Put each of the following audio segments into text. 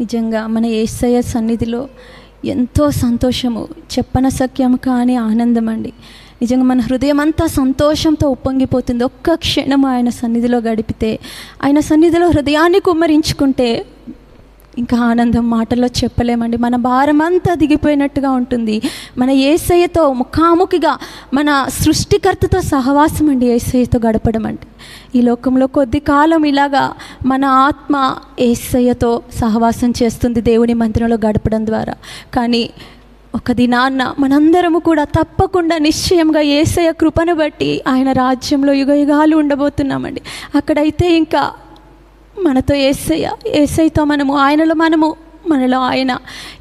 నిజంగా మన యేసయ్య సన్నిధిలో ఎంతో సంతోషము, చెప్పనసఖ్యము కాని ఆనందం అండి. నిజంగా మన హృదయం అంతా సంతోషంతో ఉప్పొంగిపోతుంది. ఒక్క క్షణం ఆయన సన్నిధిలో గడిపితే, ఆయన సన్నిధిలో హృదయాన్ని కుమ్మరించుకుంటే ఇంకా ఆనందం మాటల్లో చెప్పలేమండి. మన భారం అంతా దిగిపోయినట్టుగా ఉంటుంది. మన యేసయ్యతో ముఖాముఖిగా, మన సృష్టికర్తతో సహవాసం అండి యేసయ్యతో గడపడం అంటే. ఈ లోకంలో కొద్ది కాలం ఇలాగా మన ఆత్మ యేసయ్యతో సహవాసం చేస్తుంది దేవుని మందిరంలో గడపడం ద్వారా. కానీ ఒక దినాన్న మనందరము కూడా తప్పకుండా నిశ్చయంగా యేసయ్య కృపను బట్టి ఆయన రాజ్యంలో యుగయుగాలు ఉండబోతున్నామండి. అక్కడైతే ఇంకా మనతో యేసయ్యతో మనలో ఆయన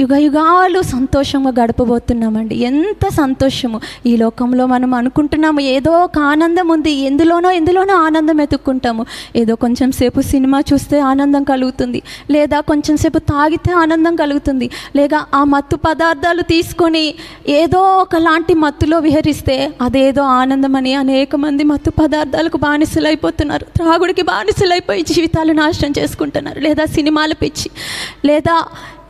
యుగయుగాలు సంతోషంగా గడపబోతున్నామండి. ఎంత సంతోషము! ఈ లోకంలో మనం అనుకుంటున్నాము ఏదో ఒక ఆనందం ఉంది, ఎందులోనో ఆనందం ఎత్తుక్కుంటాము. ఏదో కొంచెం సేపు సినిమా చూస్తే ఆనందం కలుగుతుంది, లేదా కొంచెం సేపు తాగితే ఆనందం కలుగుతుంది, లేదా ఆ మత్తు పదార్థాలు తీసుకొని ఏదో ఒకలాంటి మత్తులో విహరిస్తే అదేదో ఆనందం అని అనేక మంది మత్తు పదార్థాలకు బానిసలైపోతున్నారు. త్రాగుడికి బానిసలైపోయి జీవితాలు నాశనం చేసుకుంటున్నారు. లేదా సినిమాల పిచ్చి, లేదా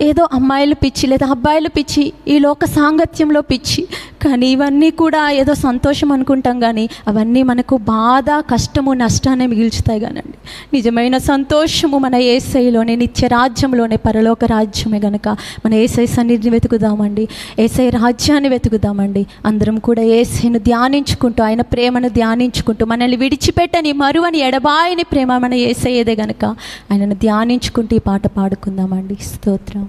ఏదో అమ్మాయిల పిచ్చి, లేదా అబ్బాయిల పిచ్చి, ఈ లోక సాంగత్యంలో పిచ్చి. కానీ ఇవన్నీ కూడా ఏదో సంతోషం అనుకుంటాం, కానీ అవన్నీ మనకు బాధ, కష్టము, నష్టాన్ని మిగిల్చుతాయి. కానండి నిజమైన సంతోషము మన యేసయ్యలోనే, నిత్య రాజ్యంలోనే, పరలోక రాజ్యమే. గనక మన యేసయ్య సన్నిధిని వెతుకుదామండి, యేసయ్య రాజ్యాన్ని వెతుకుదామండి. అందరం కూడా యేసయ్యను ధ్యానించుకుంటూ, ఆయన ప్రేమను ధ్యానించుకుంటూ, మనల్ని విడిచిపెట్టని, మరువని, ఎడబాయని ప్రేమ మన యేసయ్యదే గనక ఆయనను ధ్యానించుకుంటూ ఈ పాట పాడుకుందామండి. స్తోత్రం.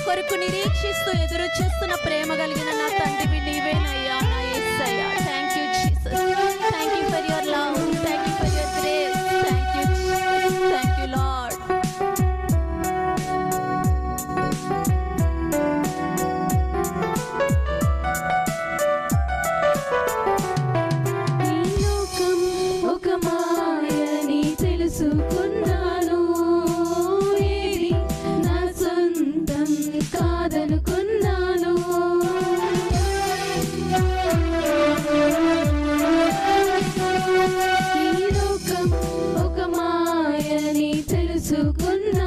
కొరకు నిరీక్షిస్తూ ఎదురు చూస్తున్న ప్రేమ కలిగిన నా తండ్రివి నీవేనయ్యా నా యేసయ్యా. Thank you Jesus, thank you for your love, thank you for your grace, thank you Lord. ఈ లోకం ఒక మాయని తెలుసుకున్నాను, ఏది నా సొంతం కాదనుకున్నాను. ఈ లోకం ఒక మాయని తెలుసుకున్నాను.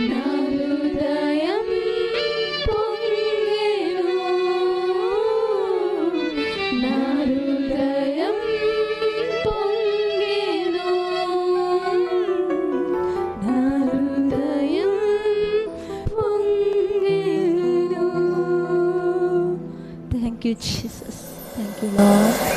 నా హృదయం పొంగెను, నా హృదయం పొంగెను, నా హృదయం పొంగెను. Thank you Jesus, thank you lord.